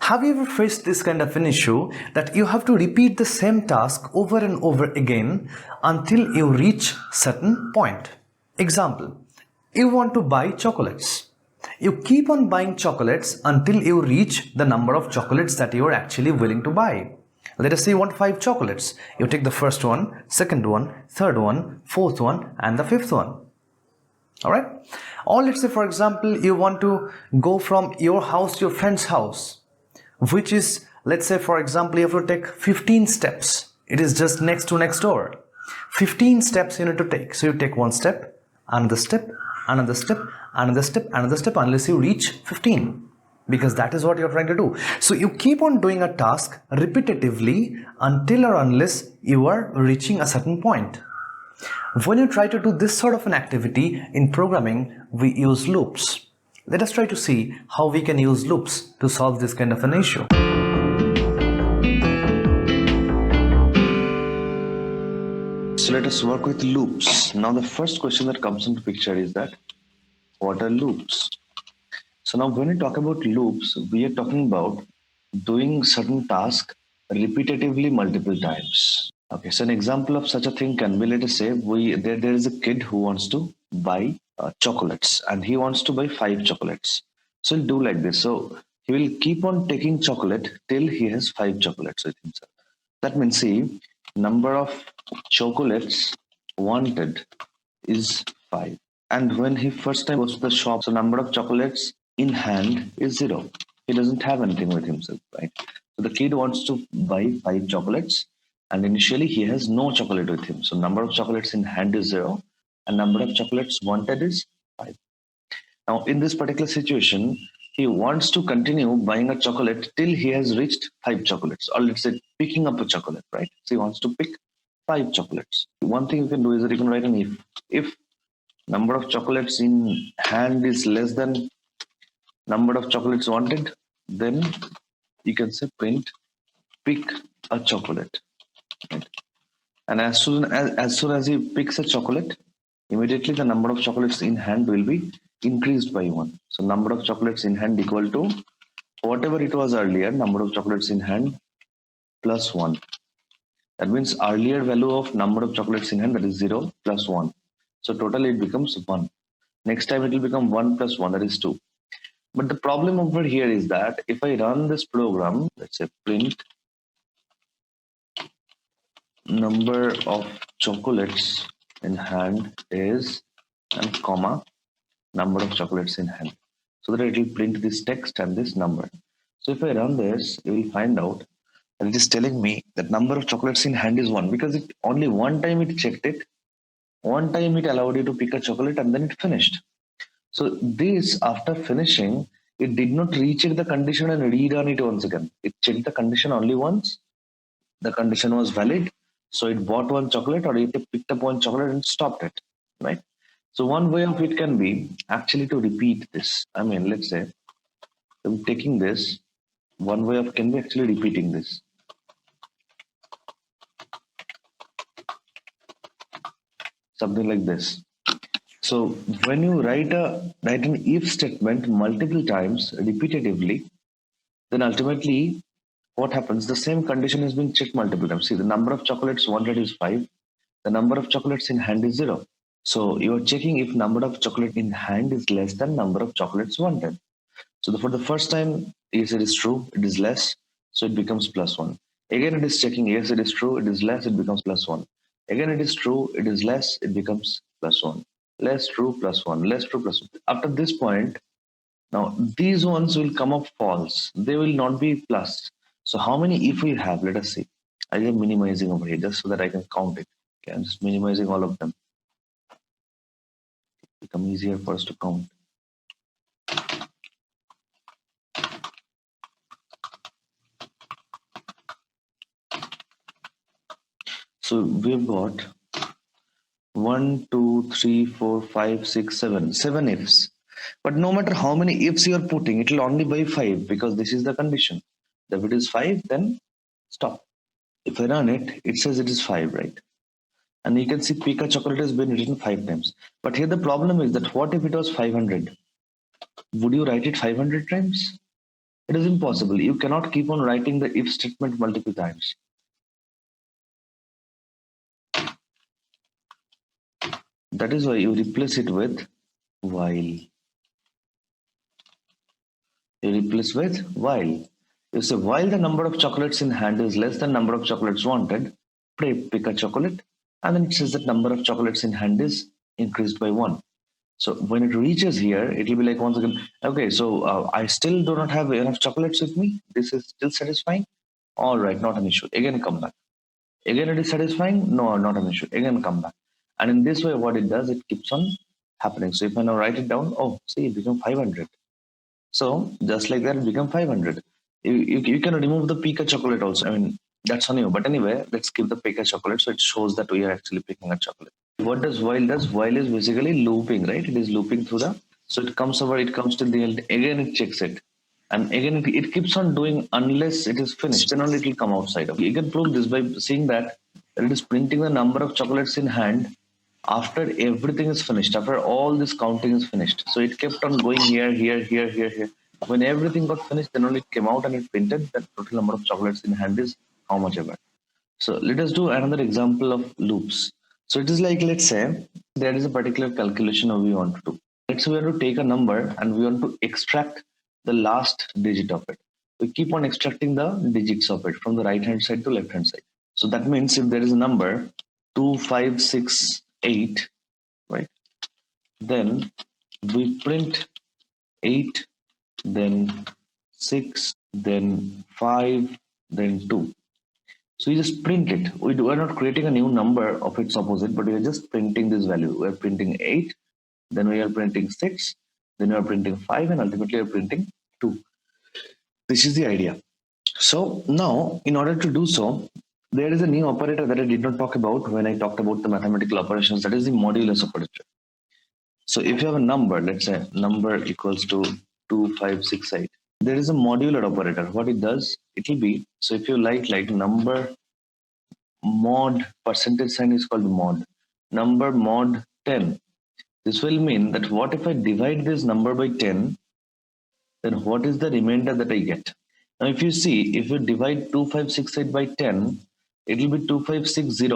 Have you ever faced this kind of an issue that you have to repeat the same task over and over again until you reach certain point? Example, you want to buy chocolates. You keep on buying chocolates until you reach the number of chocolates that you are actually willing to buy. Let us say you want 5 chocolates. You take the first one, second one, third one, fourth one, and the fifth one. Alright? Or let's say, for example, you want to go from your house to your friend's house, which is, let's say, for example, you have to take 15 steps. It is just next door. 15 steps you need to take. So you take one step, another step, another step, another step, another step, unless you reach 15. Because that is what you're trying to do. So you keep on doing a task repetitively until or unless you are reaching a certain point. When you try to do this sort of an activity in programming, we use loops. Let us try to see how we can use loops to solve this kind of an issue. So let us work with loops. Now the first question that comes into picture is that what are loops? So now when we talk about loops, we are talking about doing certain task repetitively multiple times. Okay, so an example of such a thing can be, let us say, there is a kid who wants to buy chocolates and he wants to buy 5 chocolates. So he'll do like this. So he will keep on taking chocolate till he has 5 chocolates with himself. That means, see, number of chocolates wanted is 5. And when he first time goes to the shop, so number of chocolates in hand is 0. He doesn't have anything with himself, right? So the kid wants to buy 5 chocolates and initially he has no chocolate with him. So number of chocolates in hand is 0 and number of chocolates wanted is 5. Now in this particular situation, he wants to continue buying a chocolate till he has reached 5 chocolates, or let's say picking up a chocolate, right? So he wants to pick 5 chocolates. One thing you can do is that you can write an if. If number of chocolates in hand is less than number of chocolates wanted, then you can say print pick a chocolate. Right? And as soon as he picks a chocolate, immediately the number of chocolates in hand will be increased by 1. So number of chocolates in hand equal to whatever it was earlier, number of chocolates in hand plus 1. That means earlier value of number of chocolates in hand, that is 0 plus 1. So totally it becomes 1. Next time it will become 1 plus 1, that is 2. But the problem over here is that if I run this program, let's say print number of chocolates in hand is, and comma, number of chocolates in hand, so that it will print this text and this number. So if I run this, you will find out that it is telling me that number of chocolates in hand is 1, because it only one time it checked it, one time it allowed you to pick a chocolate and then it finished. So this, after finishing, it did not recheck the condition and rerun it once again. It checked the condition only once. The condition was valid. So it bought 1 chocolate, or it picked up 1 chocolate and stopped it, right? So one way of it can be actually to repeat this. I mean, let's say I'm taking this, one way of can be actually repeating this. Something like this. So when you write an if statement multiple times repetitively, then ultimately what happens? The same condition is being checked multiple times. See, the number of chocolates wanted is 5. The number of chocolates in hand is 0. So you are checking if number of chocolate in hand is less than number of chocolates wanted. So for the first time, yes, it is true, it is less, so it becomes plus 1. Again, it is checking, yes, it is true, it is less, it becomes plus 1. Again, it is true, it is less, it becomes plus 1. Less true, plus 1. Less true, plus 1. After this point, now these ones will come up false. They will not be plus. So how many if we have? Let us see. I am minimizing over here just so that I can count it. Okay, I'm just minimizing all of them. Become easier for us to count. So we've got 1, 2, 3, 4, 5, 6, 7. 7 ifs. But no matter how many ifs you are putting, it will only buy 5 because this is the condition. If it is 5, then stop. If I run it, it says it is 5, right? And you can see pick a chocolate has been written 5 times. But here the problem is that what if it was 500? Would you write it 500 times? It is impossible. You cannot keep on writing the if statement multiple times. That is why you replace it with while. You replace with while. You say while the number of chocolates in hand is less than number of chocolates wanted, pick a chocolate, and then it says that number of chocolates in hand is increased by 1. So when it reaches here, it will be like once again, okay, so I still do not have enough chocolates with me. This is still satisfying. All right, not an issue. Again, come back. Again, it is satisfying. No, not an issue. Again, come back. And in this way, what it does, it keeps on happening. So if I now write it down, oh, see, it become 500. So just like that, it become 500. You can remove the Pika chocolate also. I mean, that's on you. But anyway, let's keep the Pika chocolate so it shows that we are actually picking a chocolate. What does while does? While is basically looping, right? It is looping through the. So it comes over, it comes to the end. Again, it checks it. And again, it keeps on doing unless it is finished. Then only it will come outside. You can prove this by seeing that it is printing the number of chocolates in hand after everything is finished, after all this counting is finished. So it kept on going here, here, here, here, here. When everything got finished, then only it came out and it printed that total number of chocolates in hand is how much ever. So let us do another example of loops. So it is like, let's say there is a particular calculation we want to do. Let's say we want to take a number and we want to extract the last digit of it. We keep on extracting the digits of it from the right hand side to left hand side. So that means if there is a number 2568, right? Then we print 8, then 6, then 5, then 2. So you just print it. We are not creating a new number of its opposite, but we are just printing this value. We are printing 8, then we are printing 6, then we are printing 5, and ultimately we are printing 2. This is the idea. So now, in order to do so, there is a new operator that I did not talk about when I talked about the mathematical operations. That is the modulus operator. So if you have a number, let's say number equals to 2568, there is a modular operator. What it does, it will be, so if you like number mod, percentage sign is called mod, number mod 10. This will mean that what if I divide this number by 10, then what is the remainder that I get? Now if you see, if you divide 2568 by 10, it will be 2560.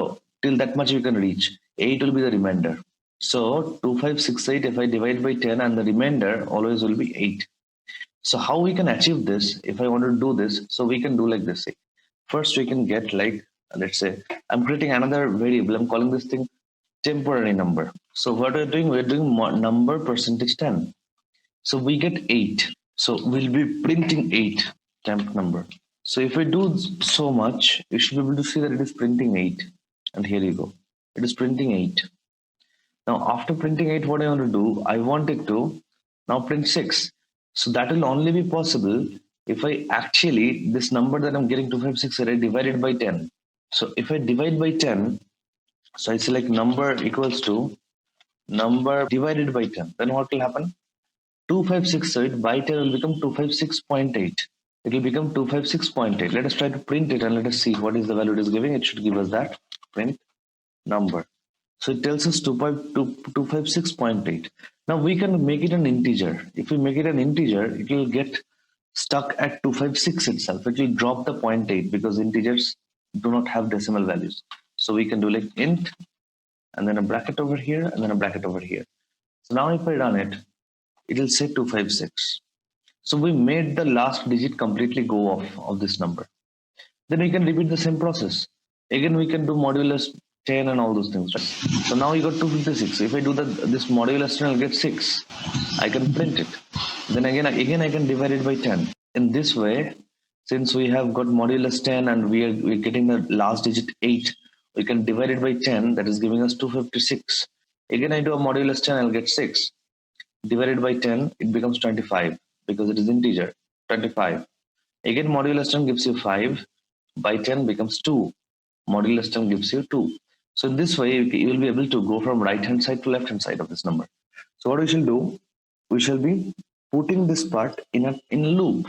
Till that much you can reach. 8 will be the remainder. So 2568 if I divide by 10 and the remainder always will be 8. So how we can achieve this, if I want to do this, so we can do like this. First we can get like, let's say, I'm creating another variable. I'm calling this thing temporary number. So what we're doing number percentage 10. So we get 8. So we'll be printing 8 temp number. So if I do so much, you should be able to see that it is printing 8. And here you go. It is printing 8. Now after printing 8, what I want to do, I want it to now print 6. So that will only be possible if I actually, this number that I'm getting 256, I divide it by 10. So if I divide by 10, so I select number equals to number divided by 10, then what will happen? 2568 by 10 will become 256.8. It will become 256.8. Let us try to print it and let us see what is the value it is giving. It should give us that print number. So it tells us 256.8. Now we can make it an integer. If we make it an integer, it will get stuck at 256 itself. It will drop the 0.8 because integers do not have decimal values. So we can do like int and then a bracket over here and then a bracket over here. So now if I run it, it will say 256. So we made the last digit completely go off of this number. Then we can repeat the same process. Again, we can do modulus 10 and all those things. Right? So now you got 256. If I do this modulus 10, I'll get 6. I can print it. Then again I can divide it by 10. In this way, since we have got modulus 10 and we're getting the last digit 8, we can divide it by 10. That is giving us 256. Again, I do a modulus 10, I'll get 6. Divided by 10, it becomes 25 because it is integer, 25. Again, modulus 10 gives you 5. By 10 becomes 2. Modulus 10 gives you 2. So in this way, you will be able to go from right hand side to left hand side of this number. So what we shall do, we shall be putting this part in a loop.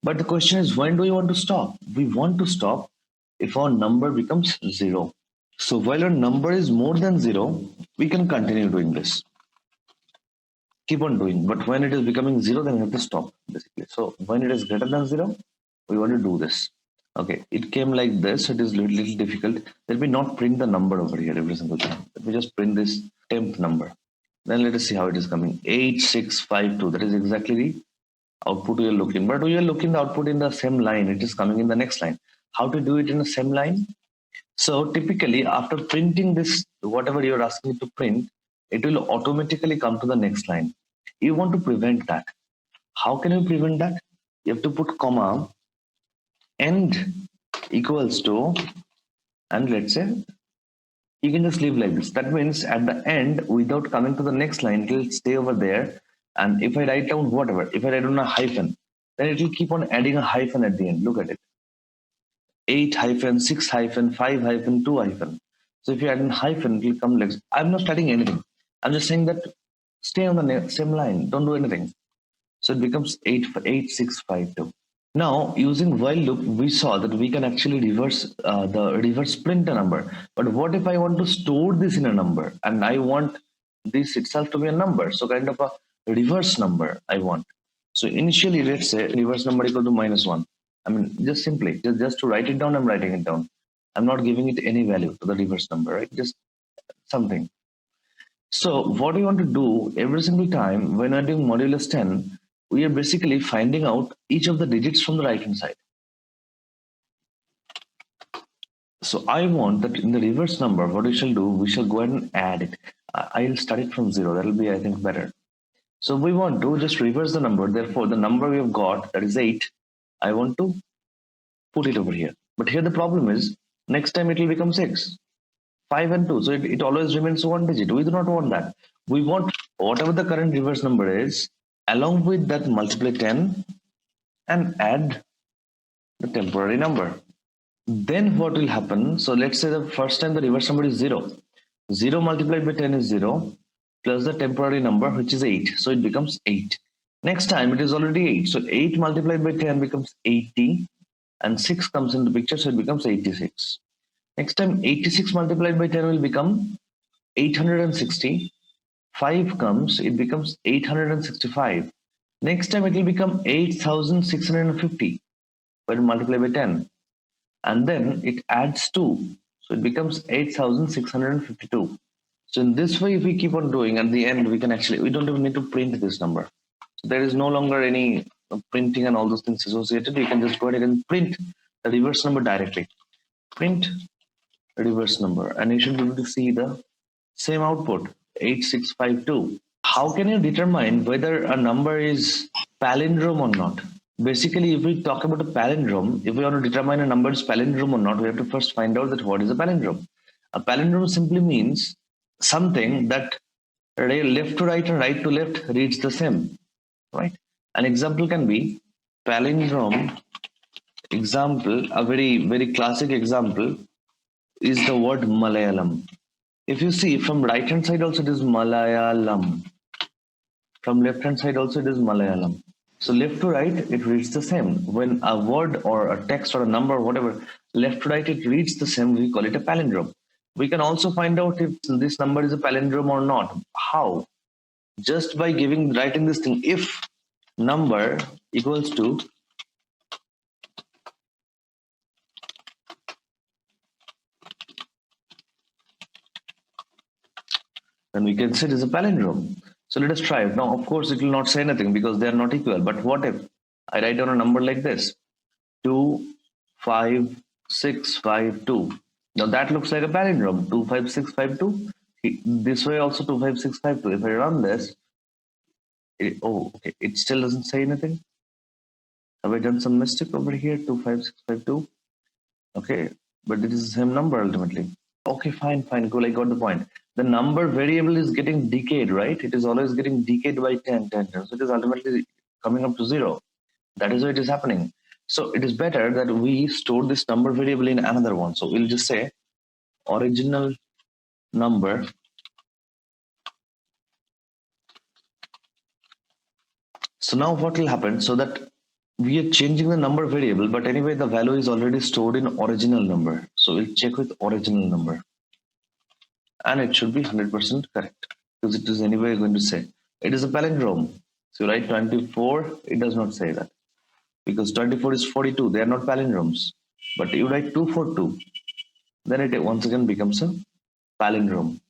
But the question is, when do we want to stop? We want to stop if our number becomes 0. So while our number is more than 0, we can continue doing this. keep on doing. But when it is becoming 0, then we have to stop, basically. So when it is greater than 0, we want to do this. Okay, it came like this. It is little difficult. Let me not print the number over here every single time. Let me just print this temp number. Then let us see how it is coming. 8652. That is exactly the output we are looking. But we are looking the output in the same line. It is coming in the next line. How to do it in the same line? So typically, after printing this, whatever you're asking it to print, it will automatically come to the next line. You want to prevent that. How can you prevent that? You have to put comma, end equals to, and let's say, you can just leave like this. That means at the end, without coming to the next line, it will stay over there. And if I write down whatever, if I write down a hyphen, then it will keep on adding a hyphen at the end. Look at it. 8 hyphen, 6 hyphen, 5 hyphen, 2 hyphen. So if you add a hyphen, it will come like this. I'm not adding anything. I'm just saying that stay on the same line. Don't do anything. So it becomes 8652. Now, using while loop, we saw that we can actually reverse print a number. But what if I want to store this in a number and I want this itself to be a number? So kind of a reverse number I want. So initially, let's say reverse number equal to -1. I mean, just simply, just to write it down, I'm writing it down. I'm not giving it any value to the reverse number, right? Just something. So what we want to do every single time when we're doing modulus 10, we are basically finding out each of the digits from the right hand side. So I want that in the reverse number, what we shall do, we shall go ahead and add it. I'll start it from 0. That'll be, I think, better. So we want to just reverse the number. Therefore, the number we have got, that is 8, I want to put it over here. But here the problem is, next time it will become 6, 5 and 2. So it always remains one digit. We do not want that. We want whatever the current reverse number is, along with that multiply 10 and add the temporary number. Then what will happen? So let's say the first time the reverse number is 0. 0 multiplied by 10 is 0 plus the temporary number, which is 8. So it becomes 8. Next time it is already 8. So 8 multiplied by 10 becomes 80 and 6 comes into the picture. So it becomes 86. Next time 86 multiplied by 10 will become 860. 5 comes, it becomes 865. Next time it will become 8650 when multiplied by 10. And then it adds 2. So it becomes 8652. So in this way, if we keep on doing, at the end, we can actually, we don't even need to print this number. So there is no longer any printing and all those things associated. You can just go ahead and print the reverse number directly. Print reverse number. And you should be able to see the same output, 8652. How can you determine whether a number is palindrome or not? Basically, if we talk about a palindrome, if we want to determine a number is palindrome or not, we have to first find out that what is a palindrome. A palindrome simply means something that left to right and right to left reads the same, right? An example can be palindrome. Example, a very classic example is the word Malayalam. If you see from right hand side also it is Malayalam. From left hand side also it is Malayalam. So left to right, it reads the same. When a word or a text or a number or whatever, left to right, it reads the same. We call it a palindrome. We can also find out if this number is a palindrome or not. How? Just by writing this thing, if number equals to then we can say it is a palindrome. So let us try it. Now, of course, it will not say anything because they are not equal. But what if I write down a number like this? 25652. Now that looks like a palindrome. 25652. This way also 25652. If I run this, okay, it still doesn't say anything. Have I done some mistake over here? 25652. Okay, but it is the same number ultimately. Okay, fine, cool. I got the point. The number variable is getting decayed, right? It is always getting decayed by 10. So it is ultimately coming up to 0. That is why it is happening. So it is better that we store this number variable in another one. So we'll just say original number So now what will happen? So that we are changing the number variable, but anyway, the value is already stored in original number. So we'll check with original number. And it should be 100% correct because it is anyway going to say. It is a palindrome. So you write 24, it does not say that. Because 24 is 42, they are not palindromes. But you write 242, then it once again becomes a palindrome.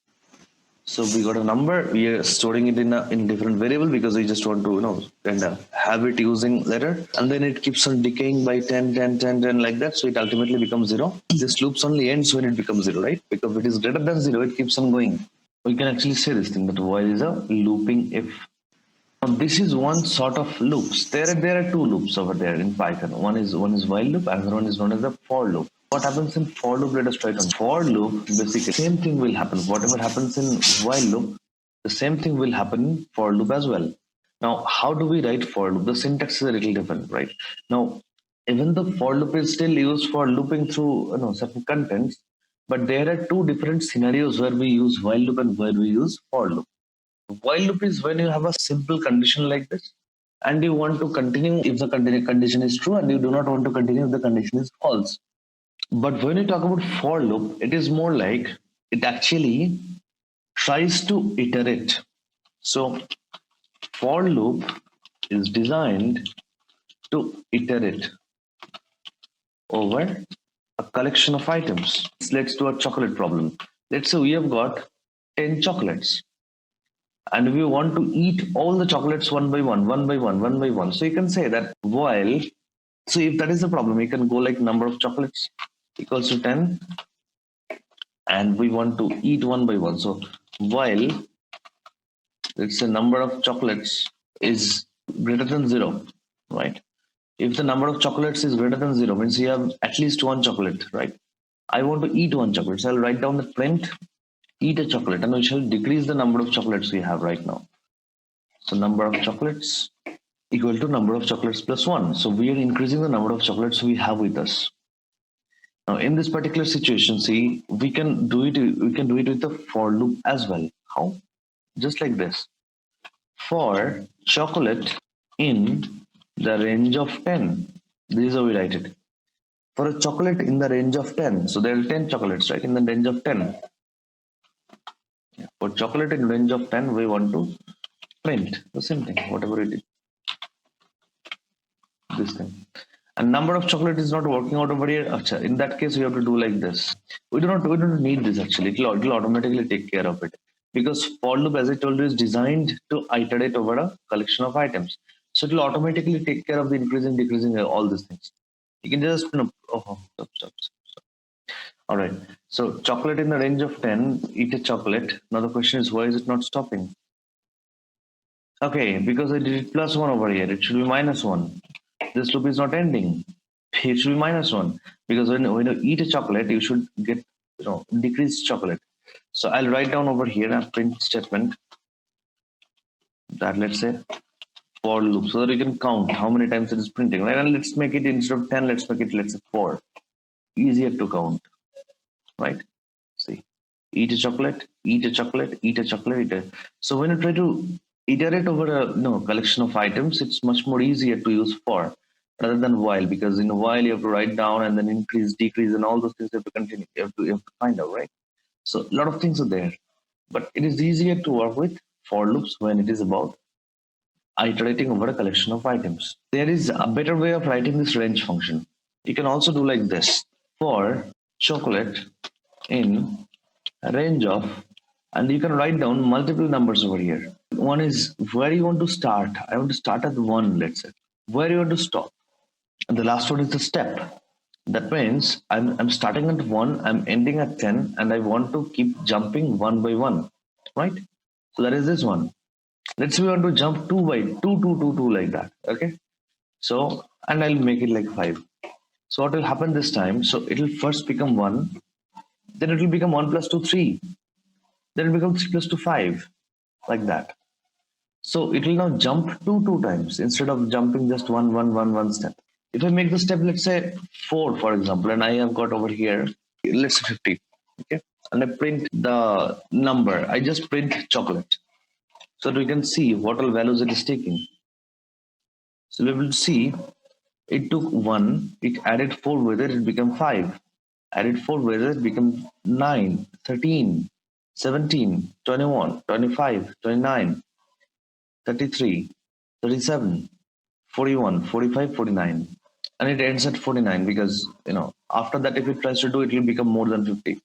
So we got a number, we are storing it in different variable because we just want to, kind of have it using letter, and then it keeps on decaying by 10, 10, 10, 10 like that. So it ultimately becomes 0. This loops only ends when it becomes 0, right? Because if it is greater than 0, it keeps on going. We can actually say this thing that while is a looping if. Now this is one sort of loops. There are two loops over there in Python. One is while loop, and another one is known as the for loop. What happens in for loop? Let us try it on. For loop, basically, same thing will happen. Whatever happens in while loop, the same thing will happen in for loop as well. Now, how do we write for loop? The syntax is a little different, right? Now, even the for loop is still used for looping through certain contents, but there are two different scenarios where we use while loop and where we use for loop. While loop is when you have a simple condition like this, and you want to continue if the condition is true, and you do not want to continue if the condition is false. But when you talk about for loop, it is more like it actually tries to iterate. So for loop is designed to iterate over a collection of items. Let's do a chocolate problem. Let's say we have got 10 chocolates, and we want to eat all the chocolates one by one, one by one, one by one. So you can say that while, so if that is the problem, you can go like number of chocolates equals to 10, and we want to eat one by one. So while, let's say number of chocolates is greater than 0, right? If the number of chocolates is greater than 0, means you have at least one chocolate, right? I want to eat one chocolate. So I'll write down the print, eat a chocolate, and we shall decrease the number of chocolates we have right now. So number of chocolates equal to number of chocolates plus 1. So we are increasing the number of chocolates we have with us. Now in this particular situation, see, we can do it with the for loop as well. How? Just like this. For chocolate in the range of 10. This is how we write it. For a chocolate in the range of 10. So there are 10 chocolates, right? In the range of 10. Yeah. For chocolate in range of 10, we want to print the same thing, whatever it is. This thing. And number of chocolate is not working out over here. Achha, in that case, we have to do like this. We don't need this actually. It'll automatically take care of it. Because for loop, as I told you, is designed to iterate over a collection of items. So it will automatically take care of the increasing, decreasing, all these things. You can just, stop. All right. So chocolate in the range of 10, eat a chocolate. Now the question is, why is it not stopping? Okay, because I did it plus 1 over here. It should be minus 1. This loop is not ending. It should be minus 1. Because when you eat a chocolate, you should get decreased chocolate. So I'll write down over here a print statement that, let's say, for loop, so that you can count how many times it is printing, right? And let's make it, instead of 10, let's make it, let's say, 4. Easier to count, right? See, eat a chocolate, eat a chocolate, eat a chocolate, eat a. So when you try to iterate over a collection of items, it's much more easier to use for rather than while, because in a while you have to write down and then increase, decrease, and all those things you have to continue. You have to find out, right? So a lot of things are there, but it is easier to work with for loops when it is about iterating over a collection of items. There is a better way of writing this range function. You can also do like this: for chocolate in a range of, and you can write down multiple numbers over here. One is where you want to start. I want to start at 1, let's say. Where you want to stop. And the last one is the step. That means I'm starting at 1, I'm ending at 10, and I want to keep jumping one by one, right? So that is this one. Let's say we want to jump 2 by 2, 2, 2, 2 like that. Okay. So, and I'll make it like 5. So what will happen this time? So it will first become 1, then it will become 1 plus 2, 3. Then it becomes 3 plus 2, 5, like that. So it will now jump 2 times instead of jumping just one step. If I make the step, let's say 4, for example, and I have got over here, let's say 50. Okay. And I print the number. I just print chocolate. So we can see what all values it is taking. So we will see it took 1, it added 4 with it, it became 5. Added 4 with it, became 9, 13, 17, 21, 25, 29. 33, 37, 41, 45, 49. And it ends at 49 because, after that, if it tries to do it, will become more than 50.